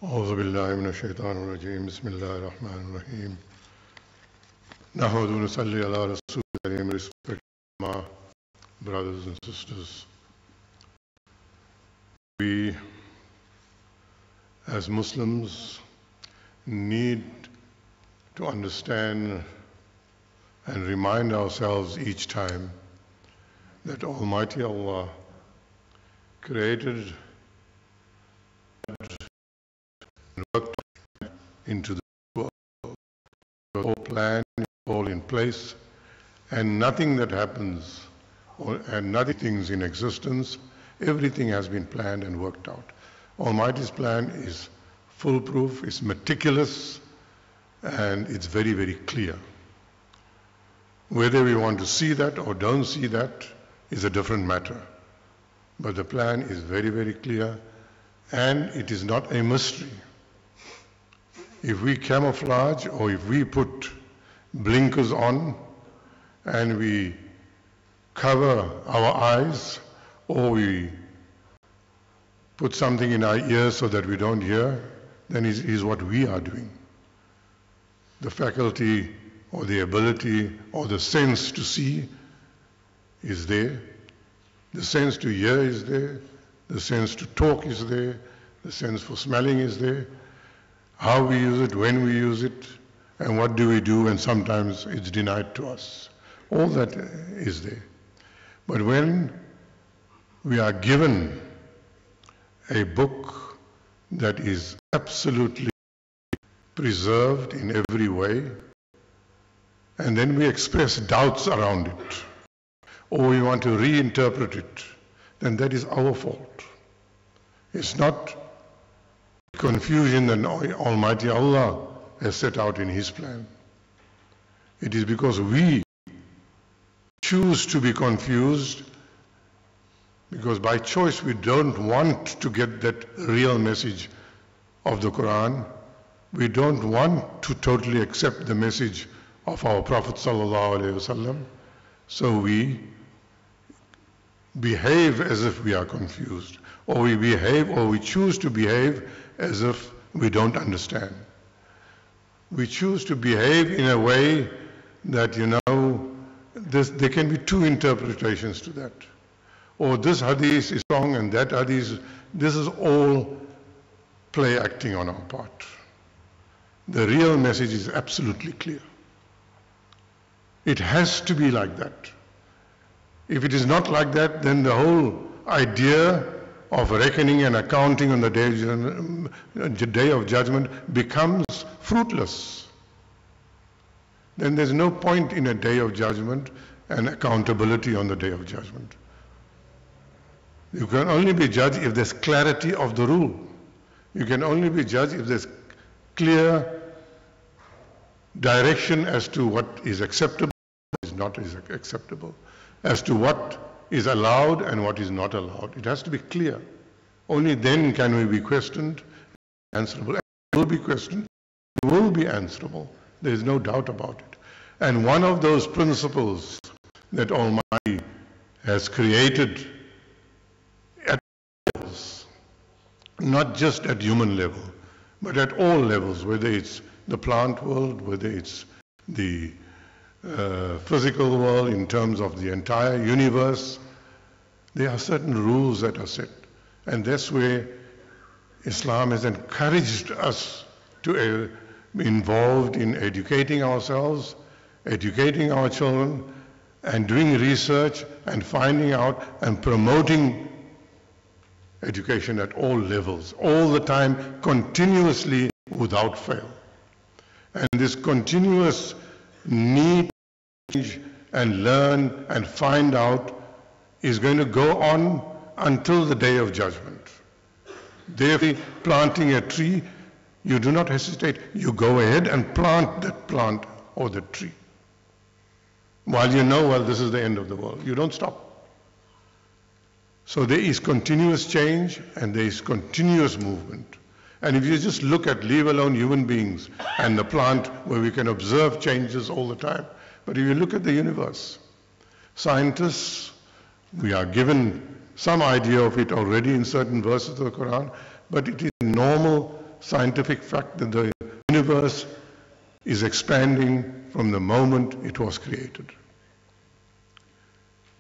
أعوذ بالله من الشيطان الرجيم بسم الله الرحمن الرحيم نحمد ونصلي على رسول الكريم. Respect my brothers and sisters. We as Muslims need to understand and remind ourselves each time that Almighty Allah created and worked into the world. The whole plan is all in place, and nothing that happens and nothing's in existence, everything has been planned and worked out. Almighty's plan is foolproof, it's meticulous, and it's very, very clear. Whether we want to see that or don't see that is a different matter. But the plan is very, very clear, and it is not a mystery. If we camouflage or if we put blinkers on and we cover our eyes or we put something in our ears so that we don't hear, then it is what we are doing. The faculty or the ability or the sense to see is there. The sense to hear is there. The sense to talk is there. The sense for smelling is there. How we use it, when we use it, and what do we do when sometimes it's denied to us. All that is there. But when we are given a book that is absolutely preserved in every way, and then we express doubts around it, or we want to reinterpret it, then that is our fault. It's not confusion that Almighty Allah has set out in His plan. It is because we choose to be confused, because by choice we don't want to get that real message of the Quran. We don't want to totally accept the message of our Prophet ﷺ. So we behave as if we are confused, or we behave or we choose to behave as if we don't understand. We choose to behave in a way that, there can be two interpretations to that. Or this hadith is wrong and that hadith, this is all play acting on our part. The real message is absolutely clear. It has to be like that. If it is not like that, then the whole idea of reckoning and accounting on the day of judgment becomes fruitless. Then there's no point in a day of judgment and accountability on the day of judgment. You can only be judged if there's clarity of the rule. You can only be judged if there's clear direction as to what is acceptable and what is not acceptable, as to what is allowed and what is not allowed. It has to be clear. Only then can we be questioned, answerable. And we will be questioned, we will be answerable. There is no doubt about it. And one of those principles that Almighty has created at all levels, not just at human level, but at all levels, whether it's the plant world, whether it's the physical world in terms of the entire universe, there are certain rules that are set. And that's where Islam has encouraged us to be involved in educating ourselves, educating our children, and doing research and finding out and promoting education at all levels, all the time, continuously, without fail. And this continuous need to change and learn and find out is going to go on until the day of judgment. Therefore, planting a tree, you do not hesitate. You go ahead and plant that plant or the tree. While you know, well, this is the end of the world. You don't stop. So there is continuous change and there is continuous movement. And if you just look at, leave alone human beings and the plant where we can observe changes all the time. But if you look at the universe, scientists, we are given some idea of it already in certain verses of the Quran, but it is normal scientific fact that the universe is expanding from the moment it was created.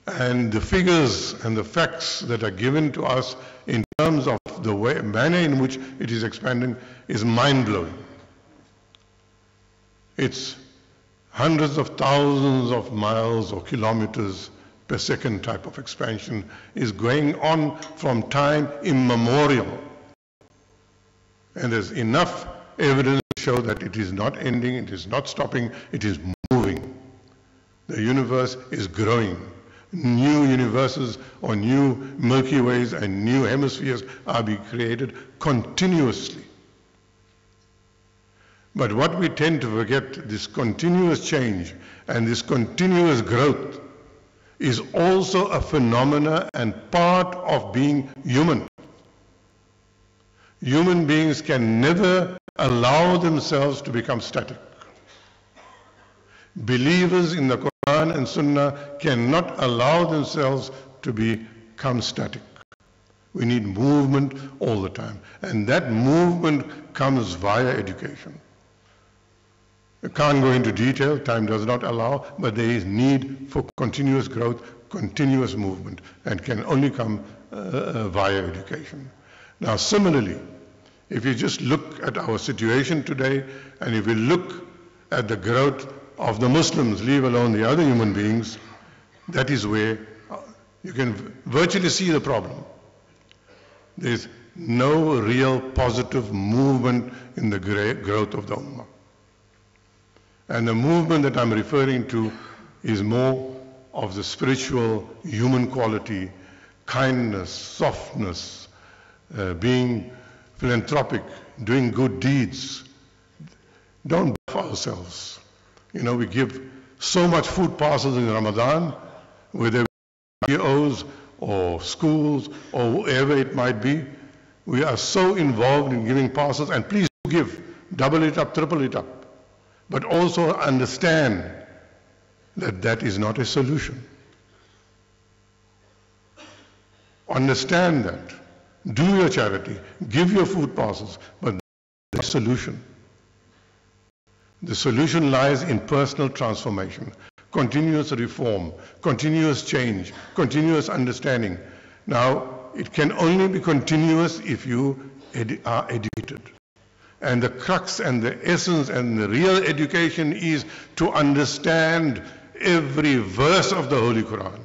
And the figures and the facts that are given to us in terms of the manner in which it is expanding is mind-blowing. It's hundreds of thousands of miles or kilometers per second type of expansion is going on from time immemorial. And there's enough evidence to show that it is not ending, it is not stopping, it is moving. The universe is growing. New universes or new Milky Ways and new hemispheres are being created continuously. But what we tend to forget, this continuous change and this continuous growth is also a phenomena and part of being human. Human beings can never allow themselves to become static. Believers in the Quran and Sunnah cannot allow themselves to become static. We need movement all the time. And that movement comes via education. I can't go into detail, time does not allow, but there is need for continuous growth, continuous movement, and can only come via education. Now similarly, if you just look at our situation today, and if you look at the growth of the Muslims, leave alone the other human beings, that is where you can virtually see the problem. There is no real positive movement in the growth of the Ummah. And the movement that I'm referring to is more of the spiritual human quality, kindness, softness, being philanthropic, doing good deeds. Don't buff ourselves. You know, we give so much food parcels in Ramadan, whether NGOs or schools or wherever it might be. We are so involved in giving parcels, and please do give, double it up, triple it up. But also understand that that is not a solution. Understand that. Do your charity, give your food parcels, but that's not a solution. The solution lies in personal transformation, continuous reform, continuous change, continuous understanding. Now, it can only be continuous if you are educated. And the crux and the essence and the real education is to understand every verse of the Holy Quran.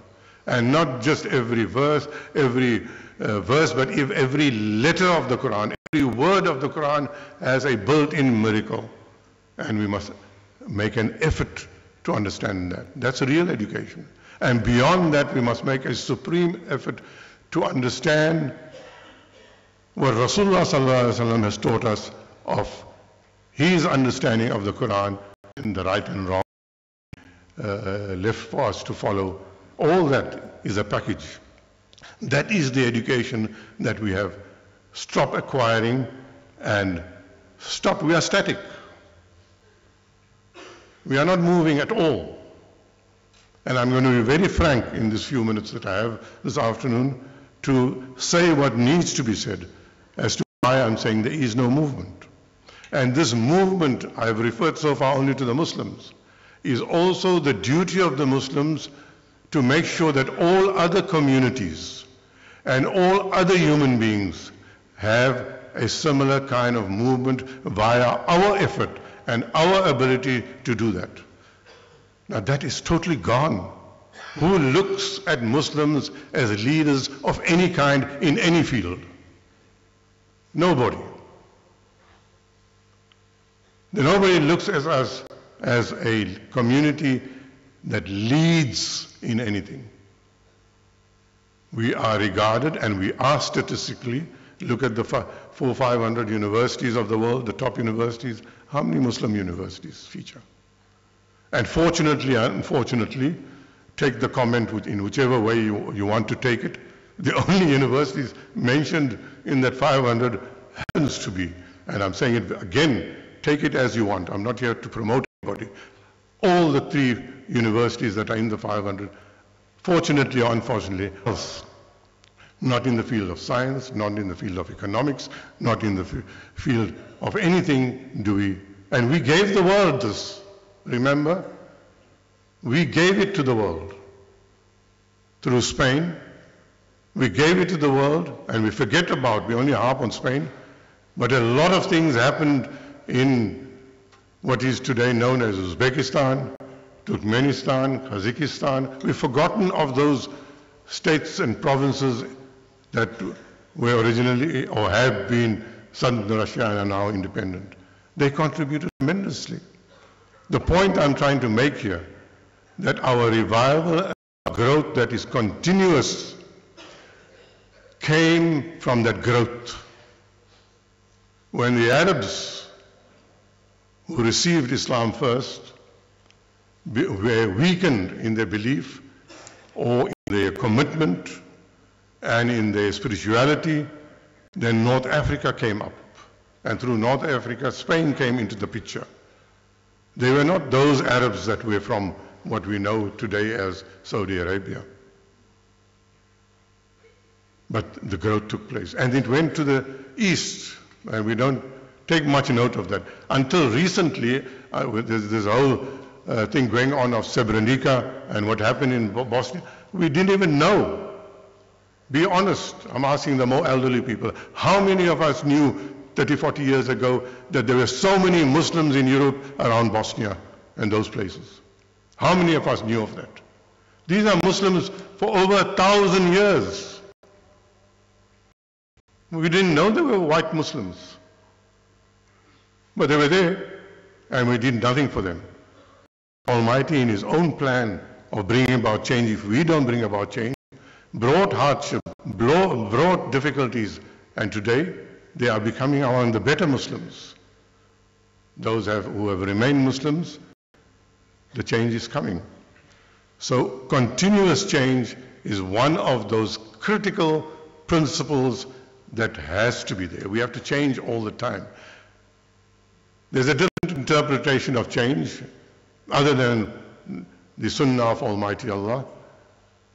And not just every verse, but if every letter of the Quran, every word of the Quran has a built-in miracle. And we must make an effort to understand that. That's real education. And beyond that, we must make a supreme effort to understand what Rasulullah ﷺ has taught us of his understanding of the Quran and the right and wrong left for us to follow. All that is a package. That is the education that we have stopped acquiring and we are static. We are not moving at all. And I'm going to be very frank in these few minutes that I have this afternoon to say what needs to be said as to why I'm saying there is no movement. And this movement, I've referred so far only to the Muslims, is also the duty of the Muslims to make sure that all other communities and all other human beings have a similar kind of movement via our effort and our ability to do that. Now that is totally gone. Who looks at Muslims as leaders of any kind in any field? Nobody. Nobody looks at us as a community that leads in anything. We are regarded, and we are statistically, look at the 400-500 universities of the world, the top universities, how many Muslim universities feature? And fortunately, unfortunately, take the comment in whichever way you want to take it, the only universities mentioned in that 500 happens to be, and I'm saying it again, take it as you want. I'm not here to promote anybody. All the 3 universities that are in the 500, fortunately or unfortunately, Not in the field of science, not in the field of economics, not in the field of anything do we. And we gave the world this, remember? We gave it to the world. Through Spain, we gave it to the world, and we forget about, we only harp on Spain, but a lot of things happened in what is today known as Uzbekistan, Turkmenistan, Kazakhstan. We've forgotten of those states and provinces that were originally or have been Southern Russia and are now independent. They contributed tremendously. The point I'm trying to make here, that our revival and our growth that is continuous came from that growth. When the Arabs who received Islam first were weakened in their belief or in their commitment and in their spirituality, then North Africa came up. And through North Africa, Spain came into the picture. They were not those Arabs that were from what we know today as Saudi Arabia. But the growth took place. And it went to the east, and we don't take much note of that. Until recently, there's this whole thing going on of Srebrenica and what happened in Bosnia. We didn't even know. Be honest, I'm asking the more elderly people, how many of us knew 30, 40 years ago that there were so many Muslims in Europe around Bosnia and those places? How many of us knew of that? These are Muslims for over 1,000 years. We didn't know they were white Muslims. But they were there, and we did nothing for them. Almighty, in His own plan of bringing about change, if we don't bring about change, brought hardship, brought difficulties, and today they are becoming among the better Muslims. Those who have remained Muslims, the change is coming. So continuous change is one of those critical principles that has to be there. We have to change all the time. There's a different interpretation of change other than the Sunnah of Almighty Allah,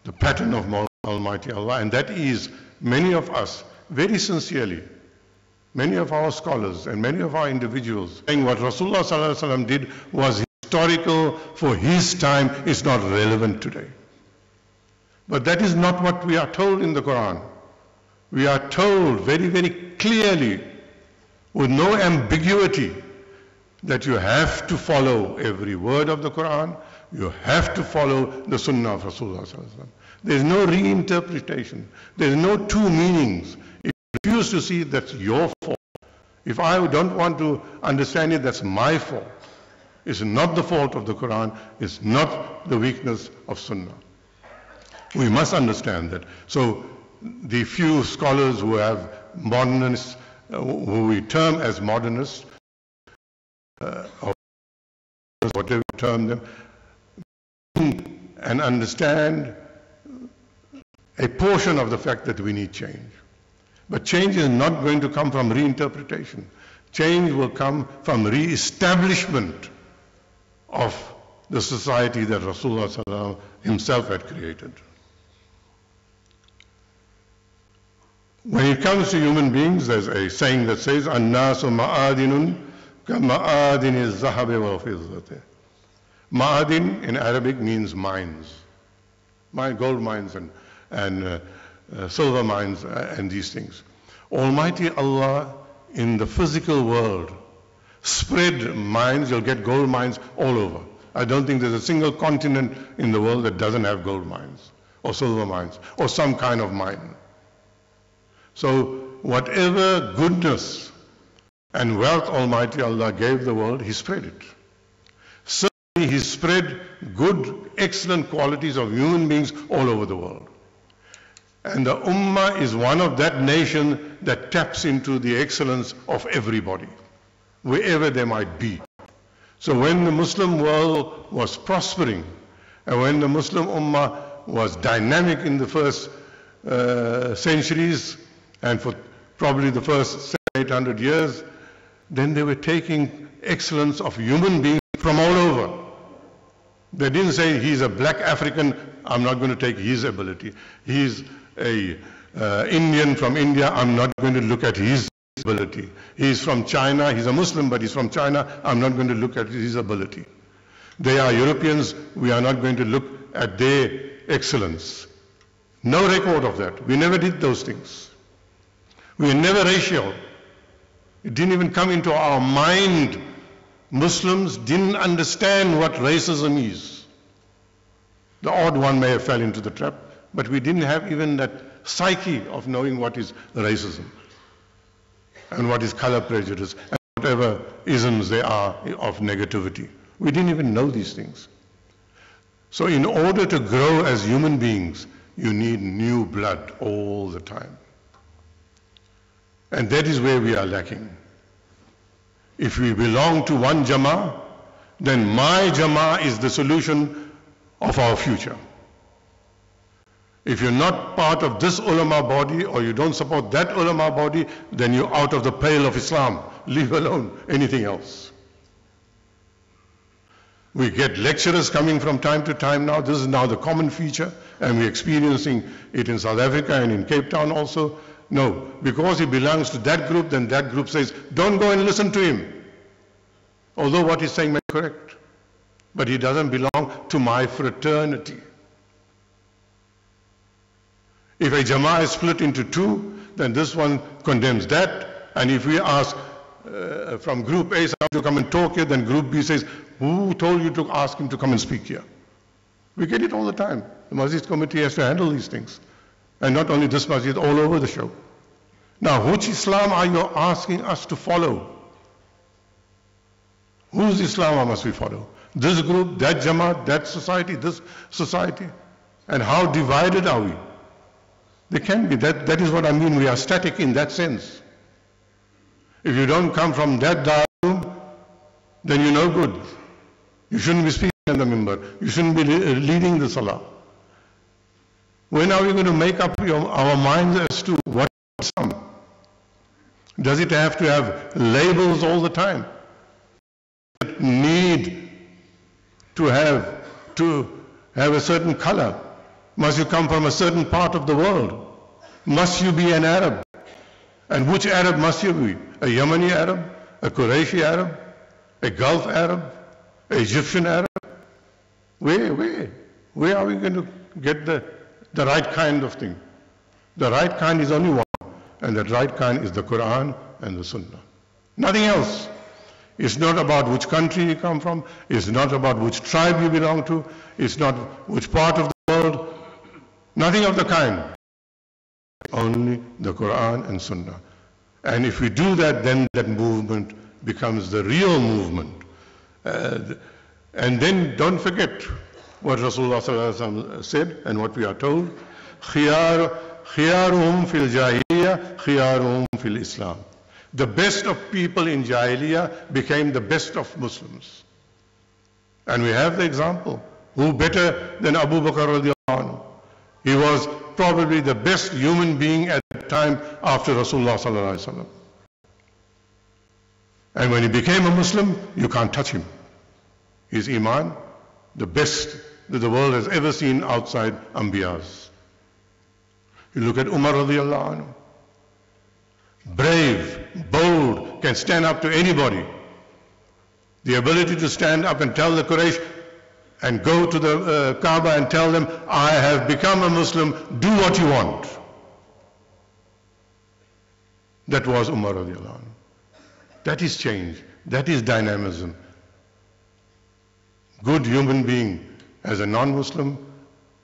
the pattern of Almighty Allah, and that is many of us, very sincerely, many of our scholars and many of our individuals saying what Rasulullah ﷺ did was historical for his time, is not relevant today. But that is not what we are told in the Quran. We are told very, very clearly, with no ambiguity, that you have to follow every word of the Quran, you have to follow the Sunnah of Rasulullah ﷺ. There is no reinterpretation. There is no two meanings. If you refuse to see it, that's your fault. If I don't want to understand it, that's my fault. It's not the fault of the Quran. It's not the weakness of Sunnah. We must understand that. So the few scholars who have modernists, who we term as modernists, or whatever you term them, and understand a portion of the fact that we need change. But change is not going to come from reinterpretation. Change will come from re-establishment of the society that Rasulullah ﷺ himself had created. When it comes to human beings, there's a saying that says, "An-nasu ma'adinun ka-ma'adini az-zahabi wal-fizzati." Ma'adin in Arabic means mines, gold mines and silver mines and these things. Almighty Allah in the physical world spread mines. You'll get gold mines all over. I don't think there's a single continent in the world that doesn't have gold mines or silver mines or some kind of mine. So whatever goodness and wealth Almighty Allah gave the world, He spread it. Certainly He spread good, excellent qualities of human beings all over the world. And the Ummah is one of that nation that taps into the excellence of everybody, wherever they might be. So when the Muslim world was prospering, and when the Muslim Ummah was dynamic in the first centuries, and for probably the first 700-800 years, then they were taking excellence of human beings from all over. They didn't say, he's a black African, I'm not going to take his ability. He's a Indian from India, I'm not going to look at his ability. He's from China, he's a Muslim, but he's from China, I'm not going to look at his ability. They are Europeans, we are not going to look at their excellence. No record of that. We never did those things. We were never racial. It didn't even come into our mind. Muslims didn't understand what racism is. The odd one may have fell into the trap, but we didn't have even that psyche of knowing what is racism and what is color prejudice and whatever isms there are of negativity. We didn't even know these things. So in order to grow as human beings, you need new blood all the time. And that is where we are lacking. If we belong to one Jumu'ah, then my Jumu'ah is the solution of our future. If you're not part of this ulama body or you don't support that ulama body, then you're out of the pale of Islam. Leave alone anything else. We get lecturers coming from time to time now. This is now the common feature, and we're experiencing it in South Africa and in Cape Town also. No, because he belongs to that group, then that group says, don't go and listen to him. Although what he's saying may be correct. But he doesn't belong to my fraternity. If a Jama'ah is split into two, then this one condemns that. And if we ask from group A to come and talk here, then group B says, who told you to ask him to come and speak here? We get it all the time. The Masjid committee has to handle these things. And not only this Masjid, all over the show. Now, which Islam are you asking us to follow? Whose Islam must we follow? This group, that Jamaat, that society, this society? And how divided are we? They can be. That is what I mean. We are static in that sense. If you don't come from that darroom, then you're no good. You shouldn't be speaking on the minbar. You shouldn't be leading the salah. When are we going to make up our minds as to what is Islam? Does it have to have labels all the time? Does it need to have a certain color? Must you come from a certain part of the world? Must you be an Arab? And which Arab must you be? A Yemeni Arab? A Qurayshi Arab? A Gulf Arab? An Egyptian Arab? Where are we going to get the right kind of thing? The right kind is only one, and that right kind is the Quran and the Sunnah. Nothing else. It's not about which country you come from. It's not about which tribe you belong to. It's not which part of the world. Nothing of the kind. Only the Quran and Sunnah. And if we do that, then that movement becomes the real movement. And then don't forget what Rasulullah said and what we are told. خِيَارُهُمْ فِي الْجَاهِلِيَّةِ خِيَارُهُمْ فِي الْإِسْلَامِ. The best of people in Jahiliyyah became the best of Muslims. And we have the example. Who better than Abu Bakr radiallahu anhu? He was probably the best human being at the time after Rasulullah sallallahu alaihi wasallam. And when he became a Muslim, you can't touch him. His iman, the best that the world has ever seen outside Anbiyas. You look at Umar radiallahu anhu. Brave, bold, can stand up to anybody. The ability to stand up and tell the Quraysh and go to the Kaaba and tell them, I have become a Muslim, do what you want. That was Umar radiallahu anhu. That is change. That is dynamism. Good human being as a non-Muslim,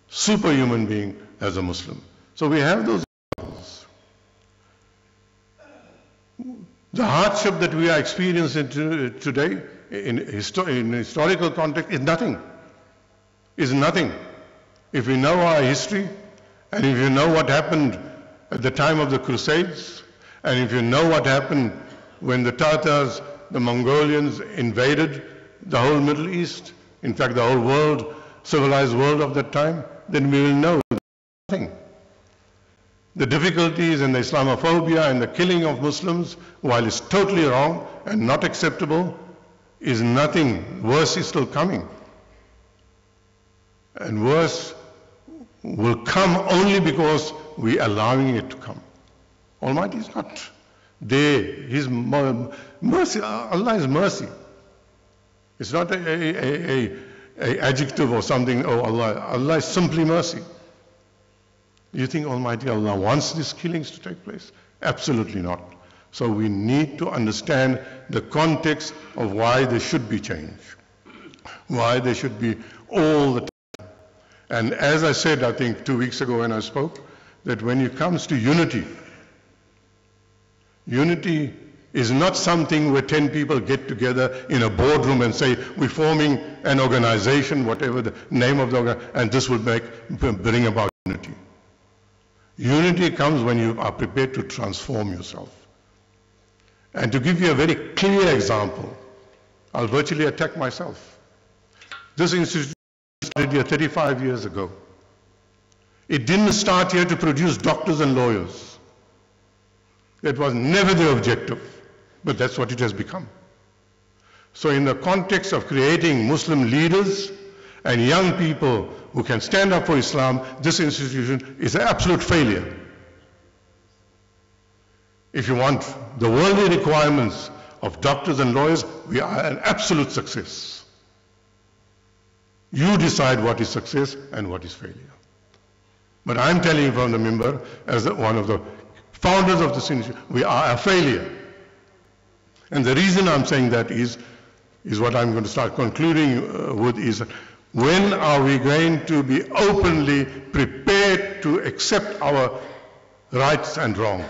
superhuman being as a Muslim. So we have those examples. The hardship that we are experiencing today in historical context is nothing. Is nothing. If we know our history, and if you know what happened at the time of the Crusades, and if you know what happened when the Tatars, the Mongolians invaded the whole Middle East, in fact the whole world, civilized world of that time, then we will know nothing. The difficulties and the Islamophobia and the killing of Muslims, while it's totally wrong and not acceptable, is nothing. Worse is still coming. And worse will come only because we're allowing it to come. Almighty is not there. His mercy, Allah is mercy. It's not a adjective or something, oh Allah. Allah is simply mercy. You think Almighty Allah wants these killings to take place? Absolutely not. So we need to understand the context of why there should be change, why there should be all the time. And as I said, I think 2 weeks ago when I spoke, that when it comes to unity, unity is not something where 10 people get together in a boardroom and say, we're forming an organization, whatever the name of the organization, and this will bring about unity. Unity comes when you are prepared to transform yourself. And to give you a very clear example, I'll virtually attack myself. This institution started here 35 years ago. It didn't start here to produce doctors and lawyers. That was never the objective, but that's what it has become. So in the context of creating Muslim leaders and young people who can stand up for Islam, this institution is an absolute failure. If you want the worldly requirements of doctors and lawyers, we are an absolute success. You decide what is success and what is failure. But I'm telling you from the minbar, as one of the founders of this institution, we are a failure. And the reason I'm saying that is what I'm going to start concluding with is, when are we going to be openly prepared to accept our rights and wrongs?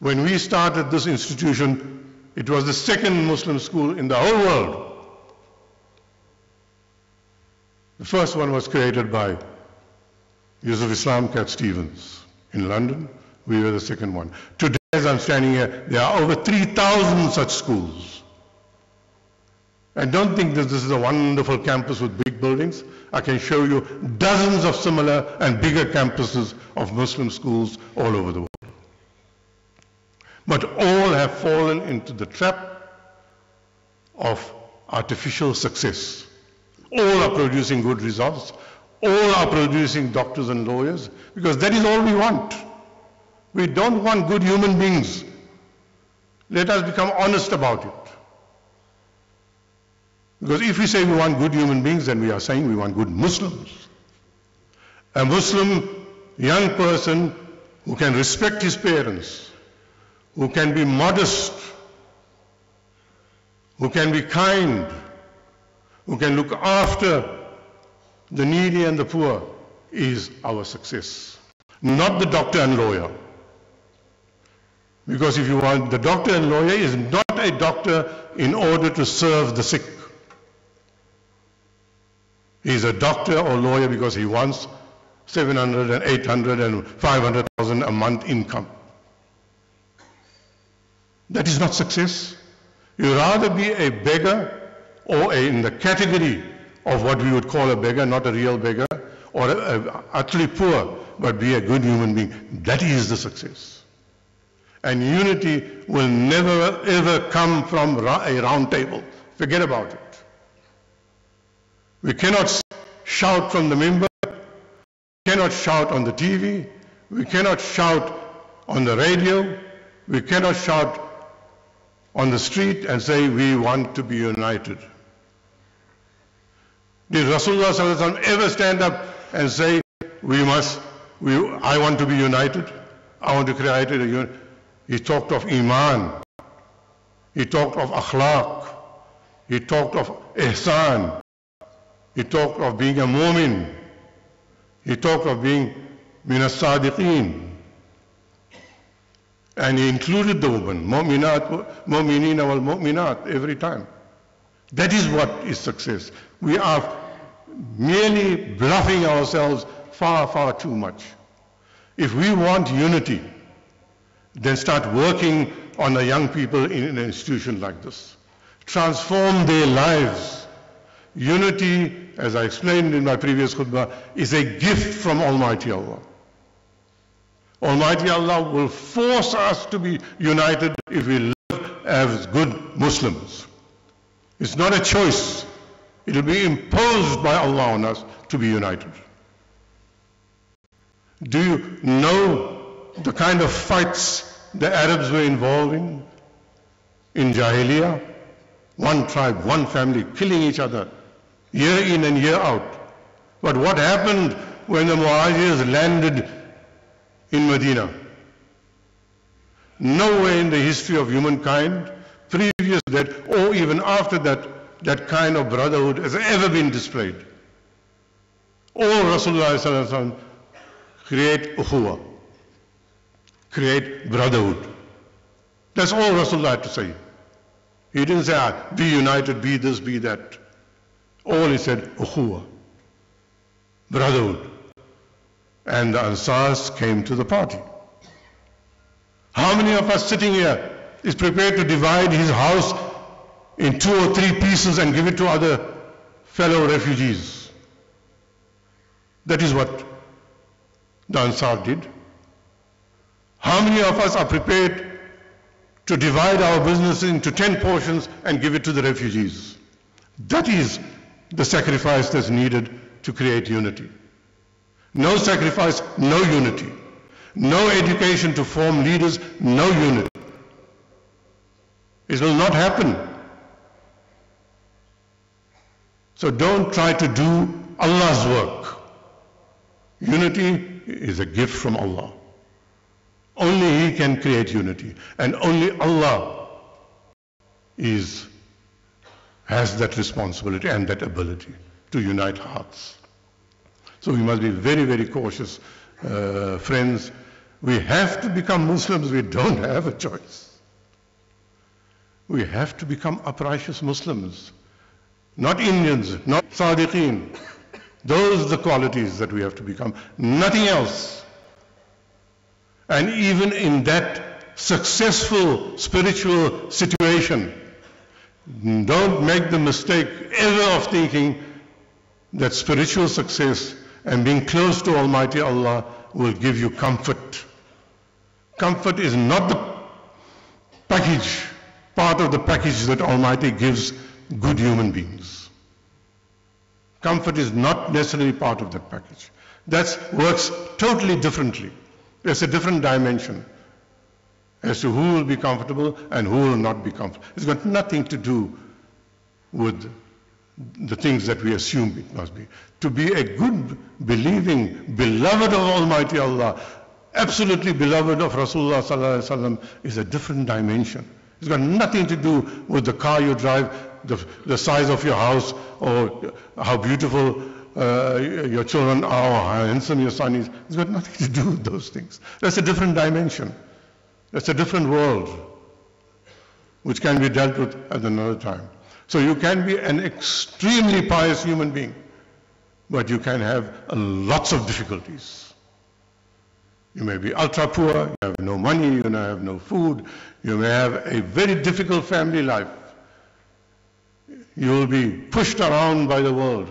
When we started this institution, it was the second Muslim school in the whole world. The first one was created by Yusuf Islam Cat Stevens in London. We were the second one. Today, as I'm standing here, there are over 3,000 such schools. And don't think that this is a wonderful campus with big buildings. I can show you dozens of similar and bigger campuses of Muslim schools all over the world. But all have fallen into the trap of artificial success. All are producing good results. All are producing doctors and lawyers, because that is all we want. We don't want good human beings. Let us become honest about it. Because if we say we want good human beings, then we are saying we want good Muslims. A Muslim young person who can respect his parents, who can be modest, who can be kind, who can look after the needy and the poor, is our success. Not the doctor and lawyer. Because if you want, the doctor and lawyer is not a doctor in order to serve the sick. He is a doctor or lawyer because he wants 700 and 800 and 500,000 a month income. That is not success. You rather be a beggar, or in the category of what we would call a beggar, not a real beggar, or utterly poor, but be a good human being. That is the success. And unity will never ever come from a round table. Forget about it. We cannot shout from the minbar, we cannot shout on the TV, we cannot shout on the radio, we cannot shout on the street and say we want to be united. Did Rasulullah sallallahu alaihi wasallam ever stand up and say I want to be united? I want to create a unity. He talked of iman, he talked of akhlaq, he talked of ihsan, he talked of being a mu'min, he talked of being min as-sadiqeen. And he included the woman, mu'minina wal mu'minat, every time. That is what is success. We are merely bluffing ourselves far, far too much. If we want unity, then start working on the young people in an institution like this. Transform their lives. Unity, as I explained in my previous khutbah, is a gift from Almighty Allah. Almighty Allah will force us to be united if we live as good Muslims. It's not a choice. It will be imposed by Allah on us to be united. Do you know the kind of fights the Arabs were involved in Jahiliyyah? One tribe, one family, killing each other, year in and year out. But what happened when the Muhajirs landed in Medina? Nowhere in the history of humankind, previous to that, or even after that, that kind of brotherhood has ever been displayed. All Rasulullah sallallahu alaihi wasallam create ukhuwah, create brotherhood. That's all Rasulullah had to say. He didn't say, be united, be this, be that. All he said, ukhuwah, brotherhood. And the Ansars came to the party. How many of us sitting here is prepared to divide his house in 2 or 3 pieces and give it to other fellow refugees? That is what the Ansar did. How many of us are prepared to divide our business into 10 portions and give it to the refugees? That is the sacrifice that's needed to create unity. No sacrifice, no unity. No education to form leaders, no unity. It will not happen. So don't try to do Allah's work. Unity is a gift from Allah. Only He can create unity. And only Allah has that responsibility and that ability to unite hearts. So we must be very, very cautious, friends. We have to become Muslims. We don't have a choice. We have to become uprighteous Muslims. Not Indians, not Sadiqeen. Those are the qualities that we have to become. Nothing else. And even in that successful spiritual situation, don't make the mistake ever of thinking that spiritual success and being close to Almighty Allah will give you comfort. Comfort is not the package, part of the package that Almighty gives good human beings. Comfort is not necessarily part of that package. That works totally differently. There's a different dimension as to who will be comfortable and who will not be comfortable. It's got nothing to do with the things that we assume it must be. To be a good, believing, beloved of Almighty Allah, absolutely beloved of Rasulullah sallallahu alaihi wasallam is a different dimension. It's got nothing to do with the car you drive, the size of your house, or how beautiful your children are, or how handsome your son is. It's got nothing to do with those things. That's a different dimension. That's a different world, which can be dealt with at another time. So you can be an extremely pious human being, but you can have lots of difficulties. You may be ultra poor, you have no money, you may have no food, you may have a very difficult family life. You will be pushed around by the world,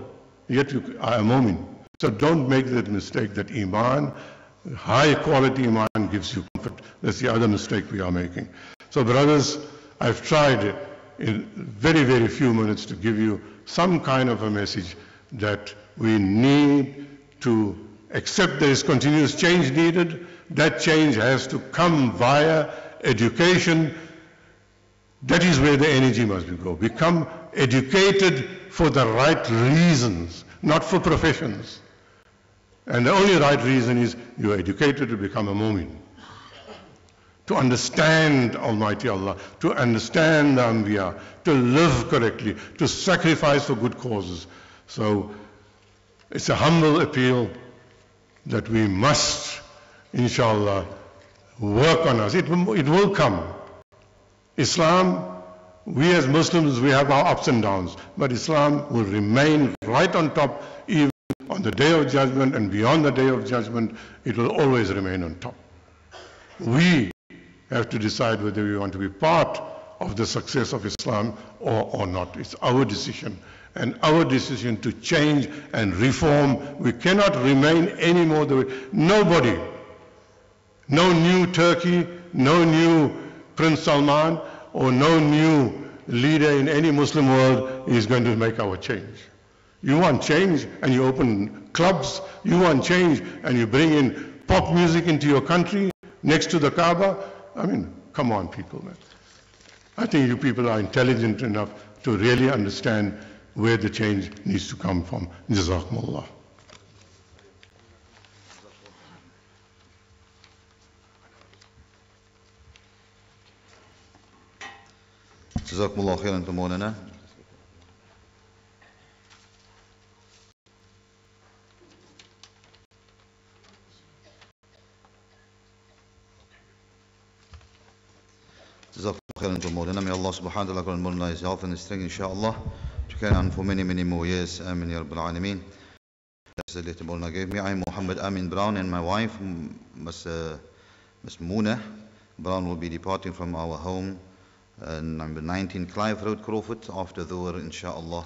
yet you are a mu'min. So don't make that mistake that Iman, high quality Iman gives you comfort. That's the other mistake we are making. So brothers, I've tried in very, very few minutes to give you some kind of a message that we need to accept there is continuous change needed. That change has to come via education. That is where the energy must go. Become educated for the right reasons, not for professions. And the only right reason is you are educated to become a mu'min. To understand Almighty Allah, to understand the Anbiya, to live correctly, to sacrifice for good causes. So it's a humble appeal that we must, inshallah, work on us. It will come. Islam, we as Muslims, we have our ups and downs, but Islam will remain right on top, even on the Day of Judgment and beyond the Day of Judgment. It will always remain on top. We have to decide whether we want to be part of the success of Islam or not. It's our decision. And our decision to change and reform. We cannot remain any more the way. Nobody, no new Turkey, no new Prince Salman, or no new leader in any Muslim world is going to make our change. You want change and you open clubs. You want change and you bring in pop music into your country, next to the Kaaba. I mean, come on people, man. I think you people are intelligent enough to really understand where the change needs to come from. Jazakumullah. Jazakumullah khairan to Moulana. Jazakumullah khairan to Moulana. May Allah subhanahu wa ta'ala grant Moulana his health and his strength, inshallah, to carry on for many, many more years. Amin ya Rabbil Alameen. That's the letter Moulana gave me. I'm Muhammad Amin Brown, and my wife, Miss Mouna Brown, will be departing from our home, number 19 Clive Road, Crawford, after Dhuhr, inshallah.